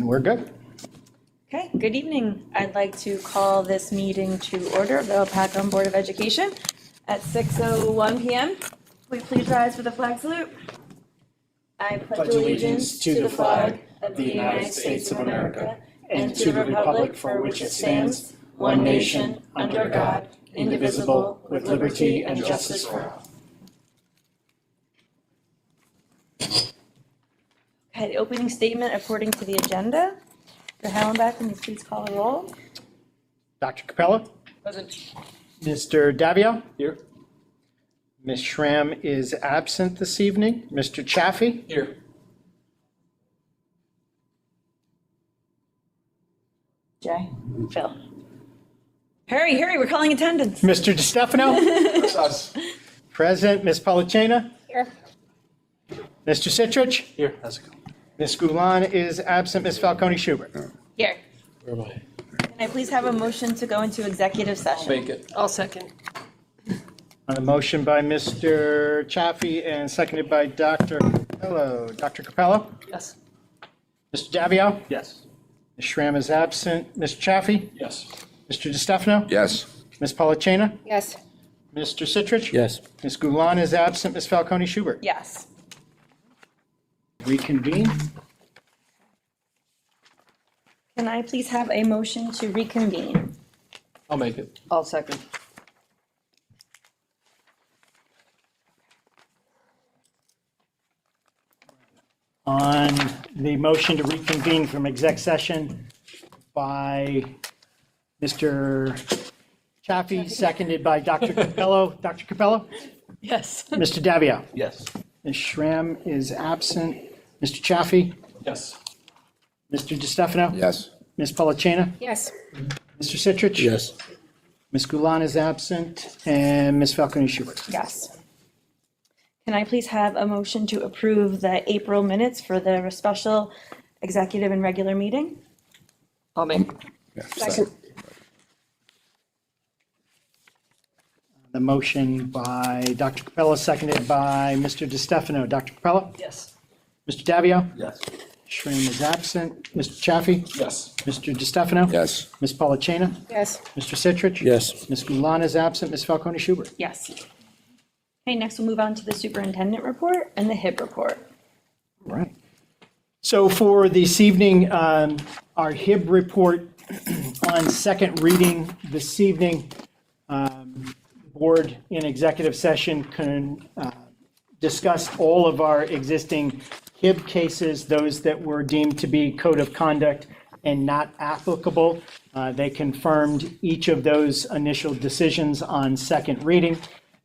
And we're good. Okay, good evening. I'd like to call this meeting to order of the Hopatcong Board of Education at 6:01 p.m. Will you please rise for the flag salute? I pledge allegiance to the flag of the United States of America and to the republic for which it stands, one nation, under God, indivisible, with liberty and justice for all. Okay, the opening statement according to the agenda. Mr. Hallenbeck, can you please call the roll? Dr. Capella? Present. Mr. Davio? Here. Ms. Schramm is absent this evening. Mr. Chaffee? Here. Jay? Phil? Hurry, we're calling attendance. Mr. DiStefano? That's us. Present. Ms. Polachena? Here. Mr. Citrich? Here. How's it going? Ms. Gulan is absent. Ms. Falcone Schubert? Here. Where am I? Can I please have a motion to go into executive session? Make it. I'll second. On a motion by Mr. Chaffee and seconded by Dr. Capello. Dr. Capello? Yes. Mr. Davio? Yes. Ms. Schramm is absent. Mr. Chaffee? Yes. Mr. DiStefano? Yes. Ms. Polachena? Yes. Mr. Citrich? Yes. Ms. Gulan is absent. Ms. Falcone Schubert? Yes. Reconvene. Can I please have a motion to reconvene? I'll make it. I'll second. On the motion to reconvene from exec session by Mr. Chaffee, seconded by Dr. Capello. Dr. Capello? Yes. Mr. Davio? Yes. Ms. Schramm is absent. Mr. Chaffee? Yes. Mr. DiStefano? Yes. Ms. Polachena? Yes. Mr. Citrich? Yes. Ms. Gulan is absent. And Ms. Falcone Schubert? Yes. Can I please have a motion to approve the April minutes for the special executive and regular meeting? I'll make it. Second. The motion by Dr. Capello, seconded by Mr. DiStefano. Dr. Capello? Yes. Mr. Davio? Yes. Schramm is absent. Mr. Chaffee? Yes. Mr. DiStefano? Yes. Ms. Polachena? Yes. Mr. Citrich? Yes. Ms. Gulan is absent. Ms. Falcone Schubert? Yes. Okay, next we'll move on to the superintendent report and the HIB report. All right. So for this evening, our HIB report on second reading this evening, board in executive session can discuss all of our existing HIB cases, those that were deemed to be code of conduct and not applicable. They confirmed each of those initial decisions on second reading.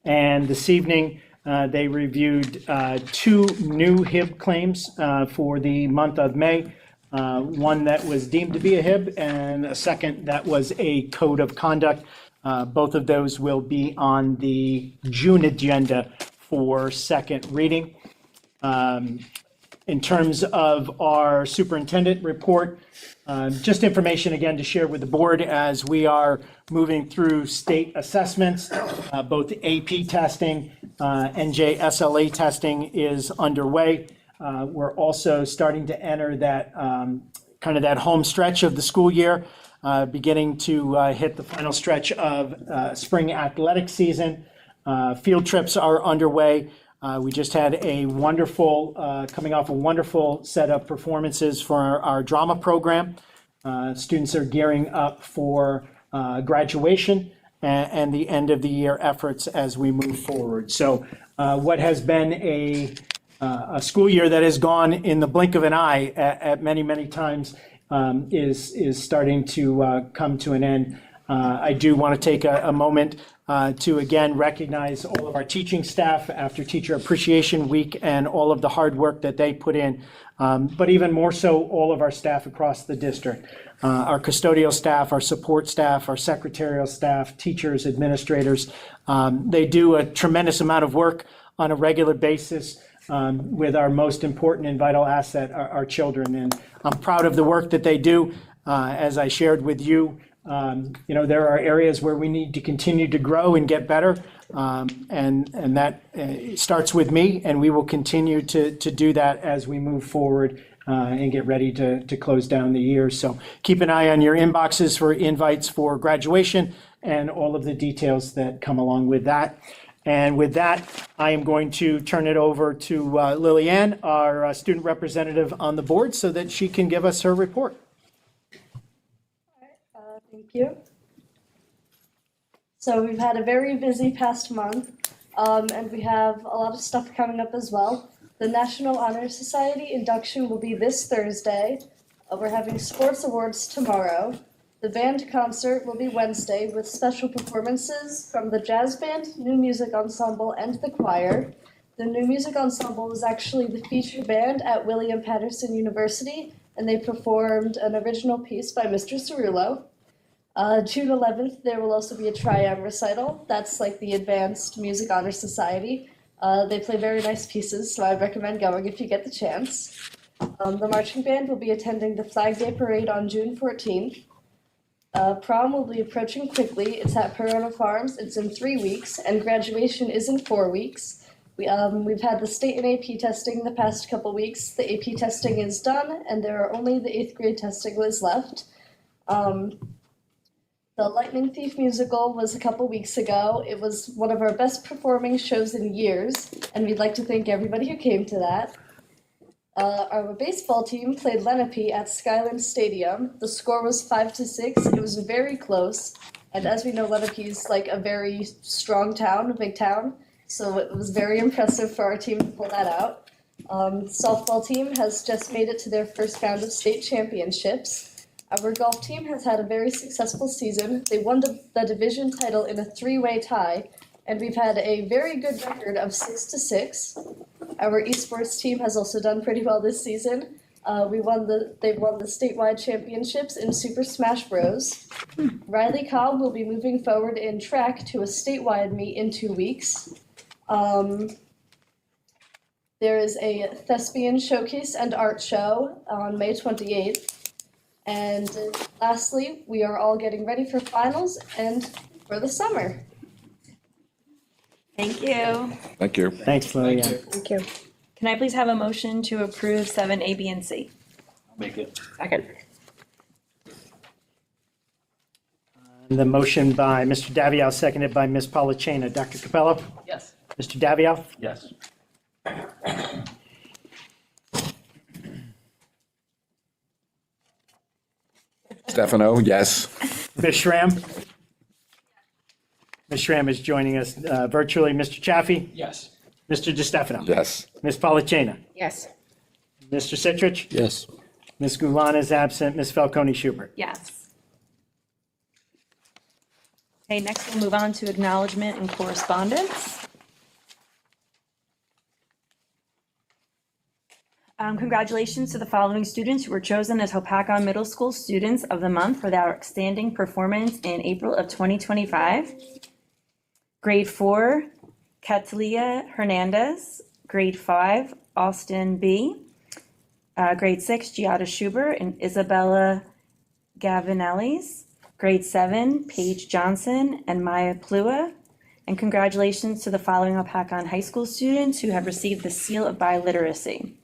And this evening, they reviewed two new HIB claims for the month of May. One that was deemed to be a HIB and a second that was a code of conduct. Both of those will be on the June agenda for second reading. In terms of our superintendent report, just information again to share with the board as we are moving through state assessments. Both AP testing, NJSLA testing is underway. We're also starting to enter that kind of that home stretch of the school year, beginning to hit the final stretch of spring athletic season. Field trips are underway. We just had a wonderful, coming off a wonderful set of performances for our drama program. Students are gearing up for graduation and the end of the year efforts as we move forward. So what has been a school year that has gone in the blink of an eye at many, many times is starting to come to an end. I do want to take a moment to again recognize all of our teaching staff after Teacher Appreciation Week and all of the hard work that they put in, but even more so all of our staff across the district. Our custodial staff, our support staff, our secretarial staff, teachers, administrators, they do a tremendous amount of work on a regular basis with our most important and vital asset, our children. And I'm proud of the work that they do. As I shared with you, there are areas where we need to continue to grow and get better. And that starts with me, and we will continue to do that as we move forward and get ready to close down the year. So keep an eye on your inboxes for invites for graduation and all of the details that come along with that. And with that, I am going to turn it over to Lillian, our student representative on the board, so that she can give us her report. Thank you. So we've had a very busy past month, and we have a lot of stuff coming up as well. The National Honor Society induction will be this Thursday. We're having sports awards tomorrow. The band concert will be Wednesday with special performances from the jazz band, new music ensemble, and the choir. The new music ensemble was actually the feature band at William Patterson University, and they performed an original piece by Mr. Cerullo. June 11th, there will also be a triad recital. That's like the Advanced Music Honor Society. They play very nice pieces, so I'd recommend going if you get the chance. The marching band will be attending the Flag Day Parade on June 14th. Prom will be approaching quickly. It's at Perona Farms. It's in 3 weeks, and graduation is in 4 weeks. We've had the state and AP testing the past couple weeks. The AP testing is done, and there are only the 8th grade testing was left. The Lightning Thief musical was a couple weeks ago. It was one of our best performing shows in years, and we'd like to thank everybody who came to that. Our baseball team played Lenape at Skyland Stadium. The score was 5-6. It was very close, and as we know, Lenape is like a very strong town, a big town, so it was very impressive for our team to pull that out. Softball team has just made it to their first round of state championships. Our golf team has had a very successful season. They won the division title in a 3-way tie, and we've had a very good record of 6-6. Our esports team has also done pretty well this season. They've won the statewide championships in Super Smash Bros. Riley Cobb will be moving forward in track to a statewide meet in 2 weeks. There is a thespian showcase and art show on May 28th. And lastly, we are all getting ready for finals and for the summer. Thank you. Thank you. Thanks, Lillian. Thank you. Can I please have a motion to approve 7A, B, and C? Make it. Second. The motion by Mr. Davioff, seconded by Ms. Polachina. Dr. Capello? Yes. Mr. Davioff? Yes. Stefano, yes. Ms. Schramm? Ms. Schramm is joining us virtually. Mr. Chaffee? Yes. Mr. DeStefano? Yes. Ms. Polachina? Yes. Mr. Citrich? Yes. Ms. Gulon is absent. Ms. Falcone Schubert? Yes. Okay, next we'll move on to acknowledgement and correspondence. Congratulations to the following students who were chosen as Hopatcong Middle School Students of the Month for their outstanding performance in April of 2025. Grade 4, Catalia Hernandez. Grade 5, Austin B. Grade 6, Giada Schubert and Isabella Gavinellis. Grade 7, Paige Johnson and Maya Plua. And congratulations to the following Hopatcong High School students who have received the Seal of Biliteracy.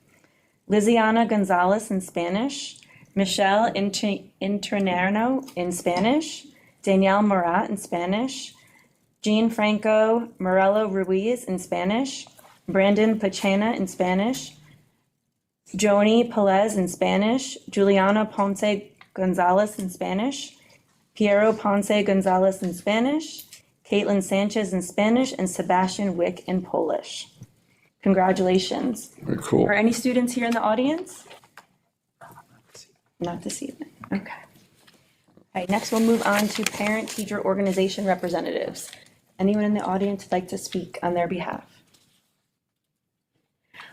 Liziana Gonzalez in Spanish, Michelle Internano in Spanish, Danielle Morat in Spanish, Jean Franco Morello Ruiz in Spanish, Brandon Pachena in Spanish, Joni Pelez in Spanish, Juliana Ponce Gonzalez in Spanish, Piero Ponce Gonzalez in Spanish, Caitlin Sanchez in Spanish, and Sebastian Wick in Polish. Congratulations. Very cool. Are any students here in the audience? Not this evening, okay. All right, next we'll move on to parent-teacher organization representatives. Anyone in the audience would like to speak on their behalf?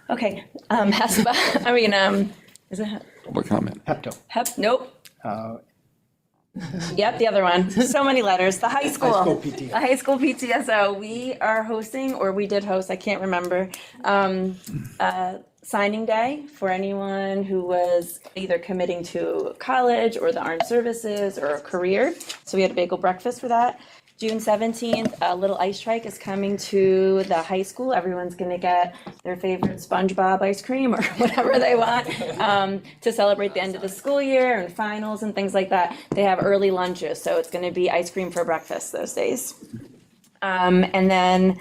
Okay, is it Public comment. Pepto. Nope. Yep, the other one. So many letters. The high school. High school PTO. The high school PTSO. We are hosting, or we did host, I can't remember, signing day for anyone who was either committing to college or the armed services or a career. So we had a bagel breakfast for that. June 17th, a little ice trike is coming to the high school. Everyone's gonna get their favorite SpongeBob ice cream or whatever they want to celebrate the end of the school year and finals and things like that. They have early lunches, so it's gonna be ice cream for breakfast those days. And then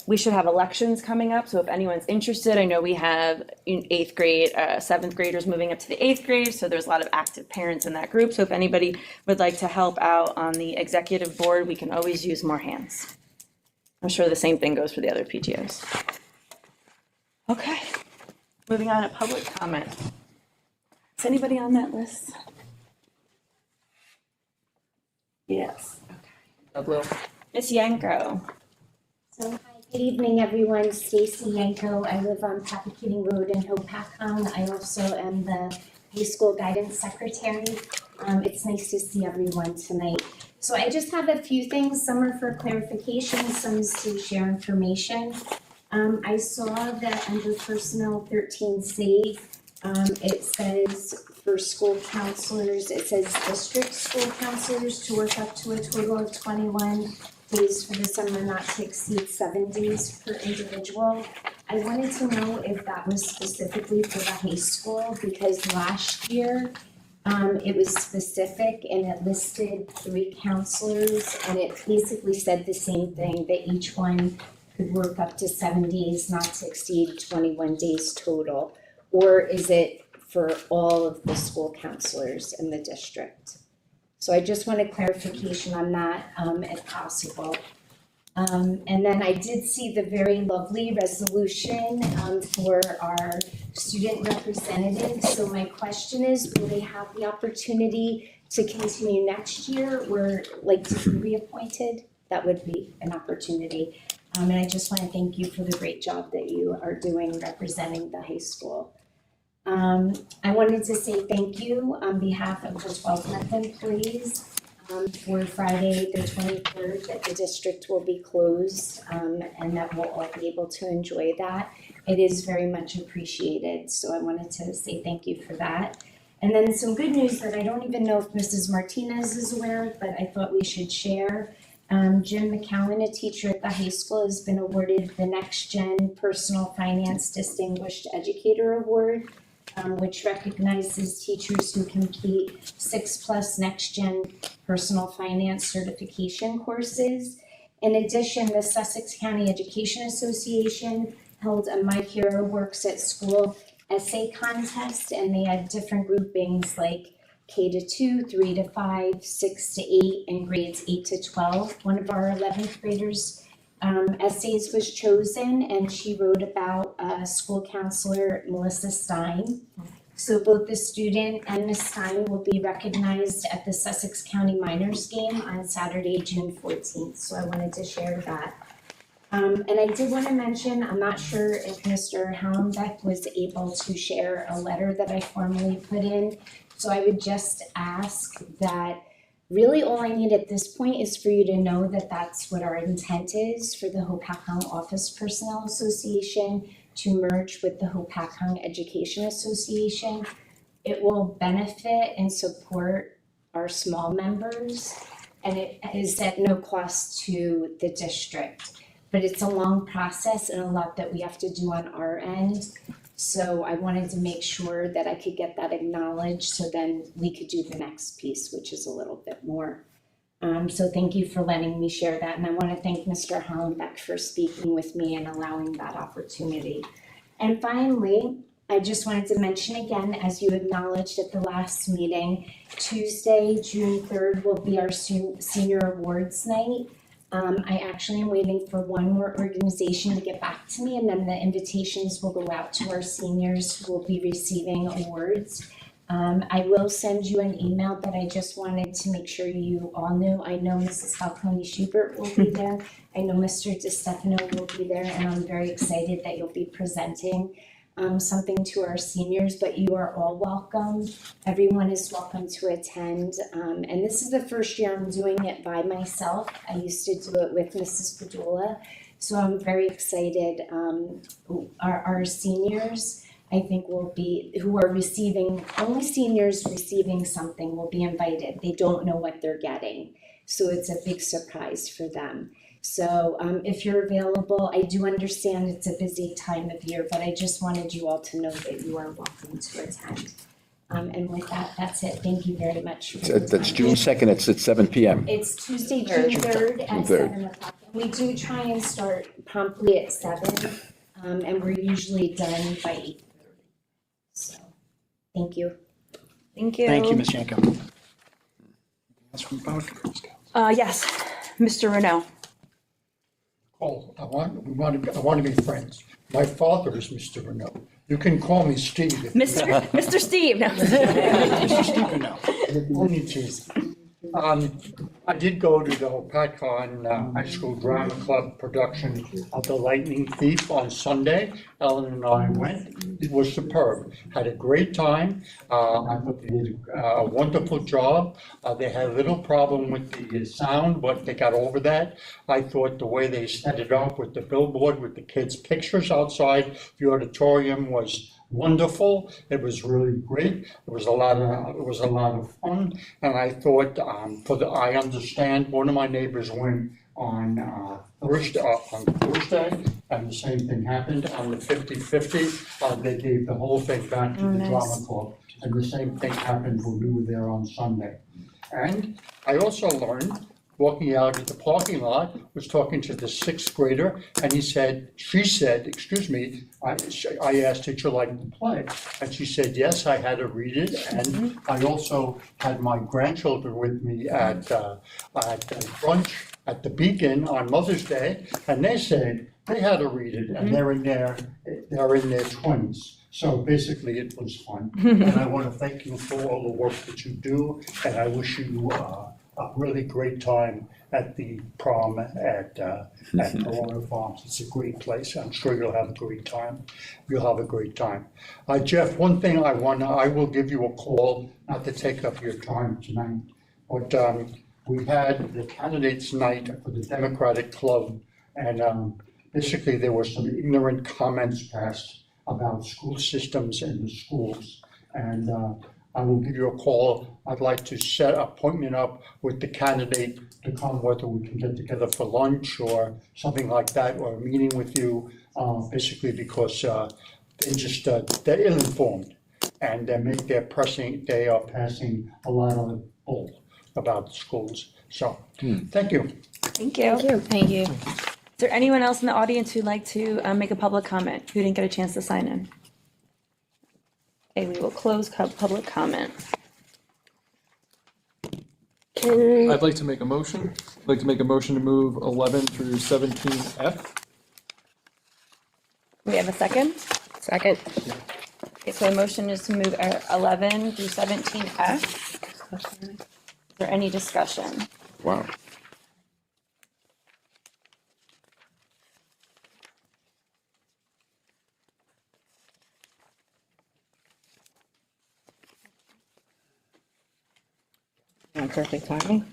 we should have elections coming up, so if anyone's interested, I know we have in 8th grade, 7th graders moving up to the 8th grade, so there's a lot of active parents in that group. So if anybody would like to help out on the executive board, we can always use more hands. I'm sure the same thing goes for the other PTOs. Okay, moving on to public comment. Is anybody on that list? Yes. Blue. Ms. Yanko. So, hi, good evening, everyone. Stacy Yanko. I live on Hopatcong Road in Hopatcong. I also am the high school guidance secretary. It's nice to see everyone tonight. So I just have a few things. Some are for clarification, some is to share information. I saw that under personnel 13C, it says for school counselors, it says district school counselors to work up to a total of 21 days for the summer, not to exceed 7 days per individual. I wanted to know if that was specifically for the high school, because last year, it was specific and it listed 3 counselors, and it basically said the same thing, that each one could work up to 7 days, not to exceed 21 days total. Or is it for all of the school counselors in the district? So I just wanted clarification on that, if possible. And then I did see the very lovely resolution, for our student representatives. So my question is, will they have the opportunity to continue next year, or like to be reappointed? That would be an opportunity. And I just want to thank you for the great job that you are doing representing the high school. I wanted to say thank you on behalf of the 12th month employees, for Friday, the 23rd, that the district will be closed, and that we'll all be able to enjoy that. It is very much appreciated, so I wanted to say thank you for that. And then some good news that I don't even know if Mrs. Martinez is aware of, but I thought we should share. Jim McCowan, a teacher at the high school, has been awarded the Next Gen Personal Finance Distinguished Educator Award, which recognizes teachers who complete 6+ Next Gen Personal Finance certification courses. In addition, the Sussex County Education Association held a My Hero Works at School essay contest, and they had different groupings like K-2, 3-5, 6-8, and grades 8-12. One of our 11th graders essays was chosen, and she wrote about school counselor Melissa Stein. So both the student and Ms. Stein will be recognized at the Sussex County Minors Game on Saturday, June 14th. So I wanted to share that. And I did want to mention, I'm not sure if Mr. Hallenbeck was able to share a letter that I formally put in. So I would just ask that really all I need at this point is for you to know that that's what our intent is for the Hopatcong Office Personnel Association to merge with the Hopatcong Education Association. It will benefit and support our small members, and it is at no cost to the district. But it's a long process and a lot that we have to do on our end. So I wanted to make sure that I could get that acknowledged, so then we could do the next piece, which is a little bit more. So thank you for letting me share that. And I want to thank Mr. Hallenbeck for speaking with me and allowing that opportunity. And finally, I just wanted to mention again, as you acknowledged at the last meeting, Tuesday, June 3rd will be our senior awards night. I actually am waiting for one more organization to get back to me, and then the invitations will go out to our seniors who will be receiving awards. I will send you an email, but I just wanted to make sure you all knew. I know Mrs. Falcone Schubert will be there. I know Mr. DeStefano will be there, and I'm very excited that you'll be presenting something to our seniors, but you are all welcome. Everyone is welcome to attend. And this is the first year I'm doing it by myself. I used to do it with Mrs. Padula. So I'm very excited. Our seniors, I think, will be, who are receiving, only seniors receiving something will be invited. They don't know what they're getting. So it's a big surprise for them. So if you're available, I do understand it's a busy time of year, but I just wanted you all to know that you are welcome to attend. And with that, that's it. Thank you very much. For your That's time. June 2nd, it's at 7 PM. It's Tuesday, June 3rd June at 3rd. 7 o'clock. We do try and start promptly at 7, and we're usually done by 8:30. So, thank you. Thank you. Thank you, Ms. Yanko. That's from both. Yes, Mr. Renault. Oh, I want to be friends. My father is Mr. Renault. You can call me Steve. Mr. Steve, no. Mr. Steve Renault. Only cheese. I did go to the Hopatcong High School Drama Club production of The Lightning Thief on Sunday. Ellen and I went. It was superb. Had a great time. I thought they did a wonderful job. They had a little problem with the sound, but they got over that. I thought the way they set it up with the billboard with the kids' pictures outside the auditorium was wonderful. It was really great. It was a lot of fun. And I thought, I understand one of my neighbors went on Thursday, and the same thing happened on the 50/50. They gave the whole thing back to the drama club, and the same thing happened when we were there on Sunday. And I also learned, walking out at the parking lot, was talking to the 6th grader, and she said, excuse me, I asked, did you like the play? And she said, yes, I had to read it, and I also had my grandchildren with me at brunch at the Beacon on Mother's Day, and they said they had to read it, and they're in their 20s. So basically, it was fun, and I want to thank you for all the work that you do, and I wish you a really great time at the prom at Corona Farms. It's a great place. I'm sure you'll have a great time. You'll have a great time. Jeff, one thing I will give you a call, not to take up your time tonight, but we had the candidates night for the Democratic Club, and basically there were some ignorant comments passed about school systems in the schools, and I will give you a call. I'd like to set an appointment up with the candidate to come, whether we can get together for lunch or something like that, or a meeting with you, basically because they're ill-informed, and they are passing a lot of bull about the schools. So, thank you. Thank you. Thank you. Is there anyone else in the audience who'd like to make a public comment, who didn't get a chance to sign in? Okay, we will close public comment. I'd like to make a motion. I'd like to make a motion to move 11 through 17F. We have a second? Second. Okay, so the motion is to move 11 through 17F. Is there any discussion? Wow. Perfect timing.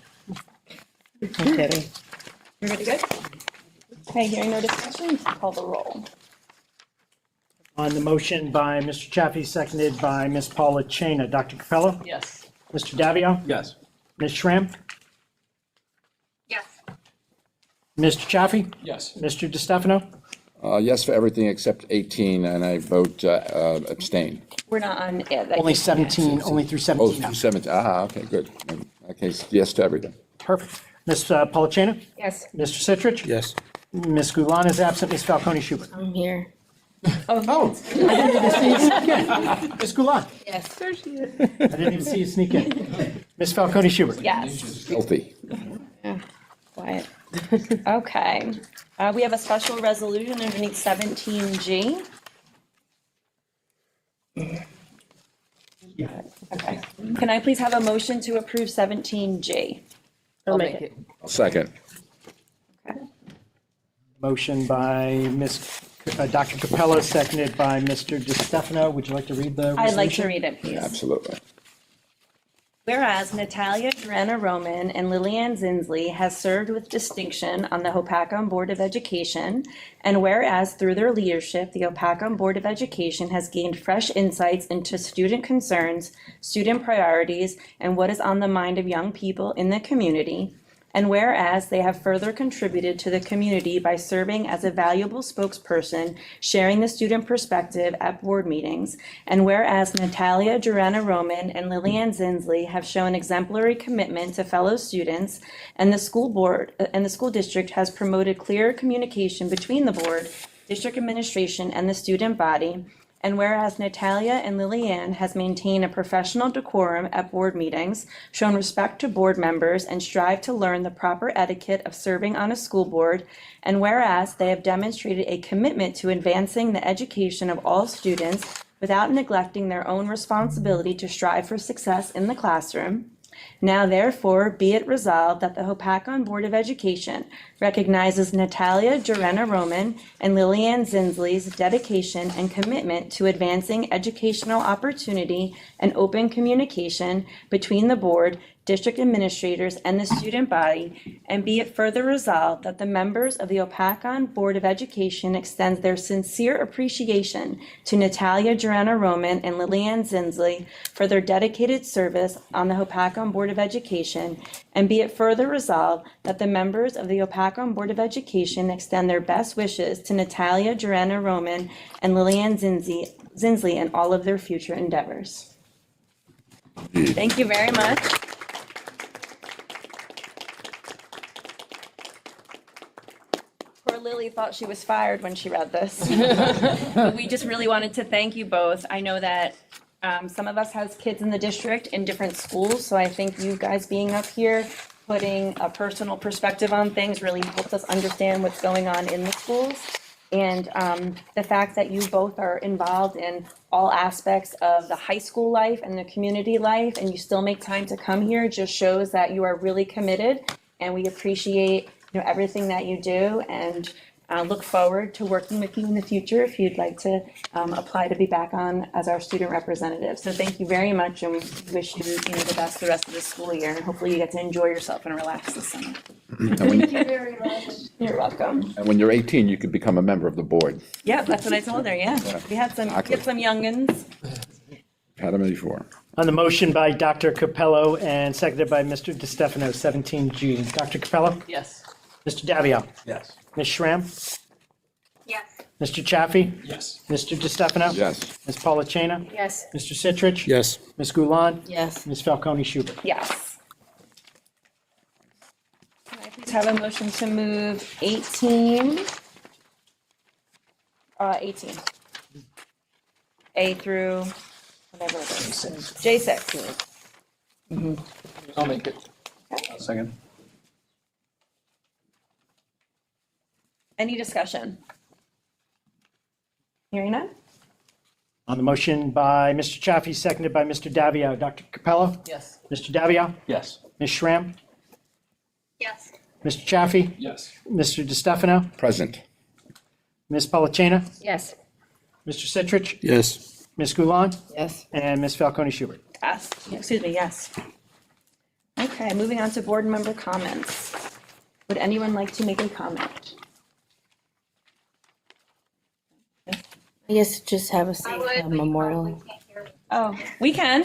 I'm kidding. Everybody good? Okay, hearing no discussion, call the roll. On the motion by Mr. Chaffee, seconded by Ms. Paula Chena. Dr. Capello? Yes. Mr. Davio? Yes. Ms. Schramm? Yes. Mr. Chaffee? Yes. Mr. DeStefano? Yes for everything except 18, and I vote abstain. We're not on. Only 17, only through Oh, 17 now. 17, okay, good. In that case, yes to everything. Perfect. Ms. Paula Chena? Yes. Mr. Citrich? Yes. Ms. Goulan is absent. Ms. Falcone Schubert? I'm here. Oh, I didn't even see you sneak in. Ms. Goulan? Yes. There she is. I didn't even see you sneak in. Ms. Falcone Schubert? Yes. Healthy. Quiet. Okay. We have a special resolution underneath 17G. Okay. Can I please have a motion to approve 17G? I'll make it. Second. Okay. Motion by Dr. Capello, seconded by Mr. DeStefano. Would you like to read the resolution? I'd like to read it, please. Absolutely. Whereas Natalia Joanna Roman and Lillian Zinsley has served with distinction on the Hopatcong Board of Education, and whereas through their leadership, the Hopatcong Board of Education has gained fresh insights into student concerns, student priorities, and what is on the mind of young people in the community, And whereas they have further contributed to the community by serving as a valuable spokesperson, sharing the student perspective at board meetings. And whereas Natalia Durana Roman and Lillian Zinsley have shown exemplary commitment to fellow students, and the school board and the school district has promoted clear communication between the board, district administration, and the student body. And whereas Natalia and Lillian has maintained a professional decorum at board meetings, shown respect to board members, and strive to learn the proper etiquette of serving on a school board, and whereas they have demonstrated a commitment to advancing the education of all students without neglecting their own responsibility to strive for success in the classroom. Now therefore be it resolved that the Hopatcong Board of Education recognizes Natalia Durena Roman and Lillian Zinsley's dedication and commitment to advancing educational opportunity and open communication between the board, district administrators, and the student body, and be it further resolved that the members of the Hopatcong Board of Education extend their sincere appreciation to Natalia Durana Roman and Lillian Zinsley for their dedicated service on the Hopatcong Board of Education, and be it further resolved that the members of the Hopatcong Board of Education extend their best wishes to Natalia Durana Roman and Lillian Zinsley in all of their future endeavors. Thank you very much. Poor Lily thought she was fired when she read this. But we just really wanted to thank you both. I know that some of us has kids in the district in different schools, so I think you guys being up here, putting a personal perspective on things really helps us understand what's going on in the schools. And the fact that you both are involved in all aspects of the high school life and the community life, and you still make time to come here, just shows that you are really committed, and we appreciate everything that you do, and look forward to working with you in the future if you'd like to apply to be back on as our student representative. So thank you very much, and we wish you the best the rest of the school year, and hopefully you get to enjoy yourself and relax this summer. Thank you very much. You're welcome. And when you're 18, you could become a member of the board. Yeah, that's what I told her, yeah. We had some youngins. Had them before. On the motion by Dr. Capello and seconded by Mr. DeStefano, 17G. Dr. Capello? Yes. Mr. Davio? Yes. Ms. Schramm? Yes. Mr. Chaffee? Yes. Mr. DeStefano? Yes. Ms. Polachina? Yes. Mr. Citrich? Yes. Ms. Gulon? Yes. Ms. Falcone Schubert? Yes. Can I please have a motion to move 18? 18. A through whatever it is. J6. I'll make it. Second. Any discussion? Hearing none? On the motion by Mr. Chaffee, seconded by Mr. Davio. Dr. Capello? Yes. Mr. Davio? Yes. Ms. Schramm? Yes. Mr. Chaffee? Yes. Mr. DeStefano? Present. Ms. Polachina? Yes. Mr. Citrich? Yes. Ms. Gulon? Yes. And Ms. Falcone Schubert? Yes. Excuse me, yes. Okay, moving on to board member comments. Would anyone like to make a comment? I guess just have a safe memorial. Oh, we can.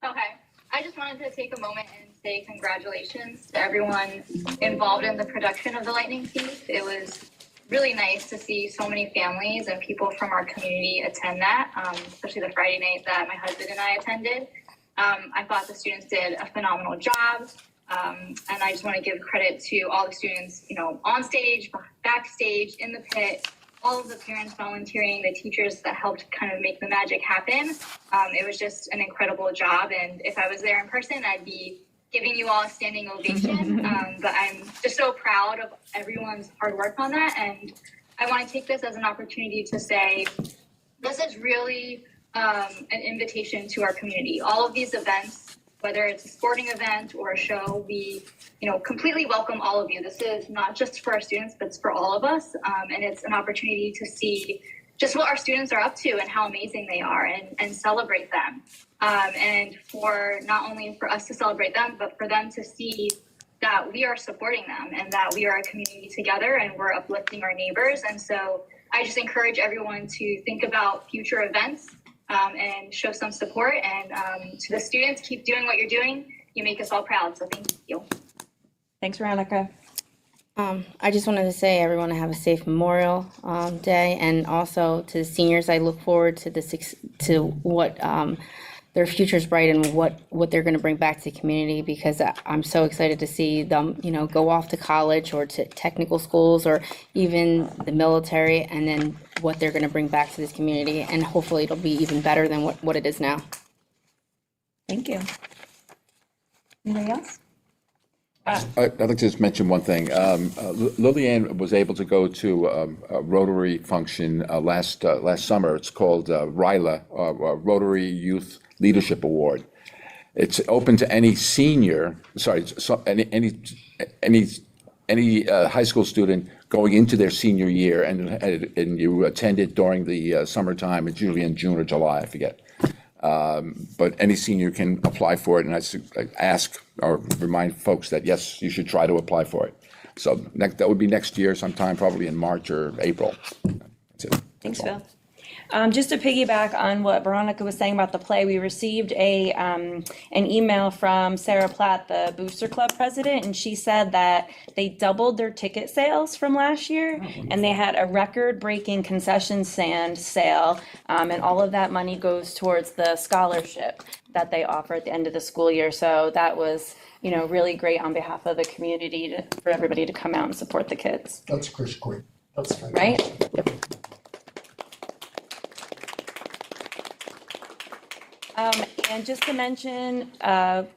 Okay, I just wanted to take a moment and say congratulations to everyone involved in the production of the Lightning Thief. It was really nice to see so many families and people from our community attend that, especially the Friday night that my husband and I attended. I thought the students did a phenomenal job, and I just want to give credit to all the students, on stage, backstage, in the pit, all of the parents volunteering, the teachers that helped kind of make the magic happen. It was just an incredible job, and if I was there in person, I'd be giving you all a standing ovation. But I'm just so proud of everyone's hard work on that, and I want to take this as an opportunity to say this is really an invitation to our community. All of these events, whether it's a sporting event or a show, we completely welcome all of you. This is not just for our students, but it's for all of us. And it's an opportunity to see just what our students are up to and how amazing they are, and celebrate them. And for not only for us to celebrate them, but for them to see that we are supporting them and that we are a community together and we're uplifting our neighbors. And so I just encourage everyone to think about future events and show some support. And to the students, keep doing what you're doing. You make us all proud. So thank you. Thanks, Veronica. I just wanted to say everyone have a safe Memorial Day, and also to the seniors, I look forward to to what their future's bright and what they're going to bring back to the community, because I'm so excited to see them, go off to college or to technical schools or even the military, and then what they're going to bring back to this community, and hopefully it'll be even better than what it is now. Thank you. Anybody else? I'd like to just mention one thing. Lillian was able to go to a Rotary function last summer. It's called RYLA, Rotary Youth Leadership Award. It's open to any senior, any high school student going into their senior year, and you attend it during the summertime. It's usually in June or July, I forget. But any senior can apply for it, and I ask or remind folks that, yes, you should try to apply for it. So that would be next year sometime, probably in March or April. That's it. Thanks, Phil. Just to piggyback on what Veronica was saying about the play, we received an email from Sarah Platt, the Booster Club president, and she said that they doubled their ticket sales from last year, and they had a record-breaking concession stand sale, and all of that money goes towards the scholarship that they offer at the end of the school year. So that was, really great on behalf of the community for everybody to come out and support the kids. That's Chris great. That's fantastic. Right? And just to mention, the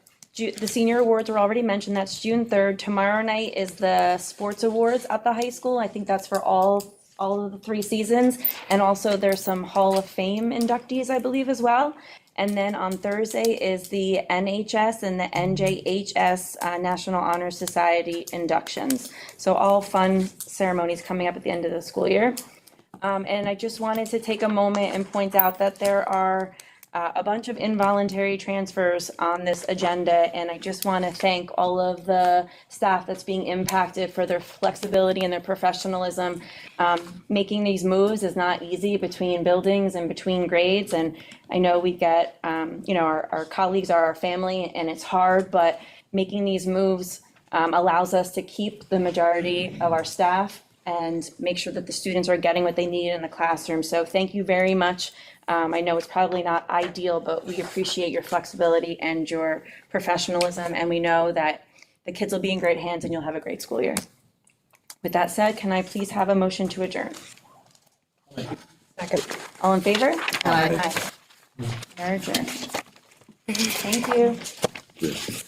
senior awards were already mentioned. That's June 3rd. Tomorrow night is the sports awards at the high school. I think that's for all of the 3 seasons. And also there's some Hall of Fame inductees, I believe, as well. And then on Thursday is the NHS and the NJHS National Honor Society inductions. So all fun ceremonies coming up at the end of the school year. And I just wanted to take a moment and point out that there are a bunch of involuntary transfers on this agenda, and I just want to thank all of the staff that's being impacted for their flexibility and their professionalism. Making these moves is not easy between buildings and between grades, and I know we get, our colleagues are our family, and it's hard, but making these moves allows us to keep the majority of our staff and make sure that the students are getting what they need in the classroom. So thank you very much. I know it's probably not ideal, but we appreciate your flexibility and your professionalism, and we know that the kids will be in great hands and you'll have a great school year. With that said, can I please have a motion to adjourn? Second. All in favor? Aye. We're adjourned. Thank you.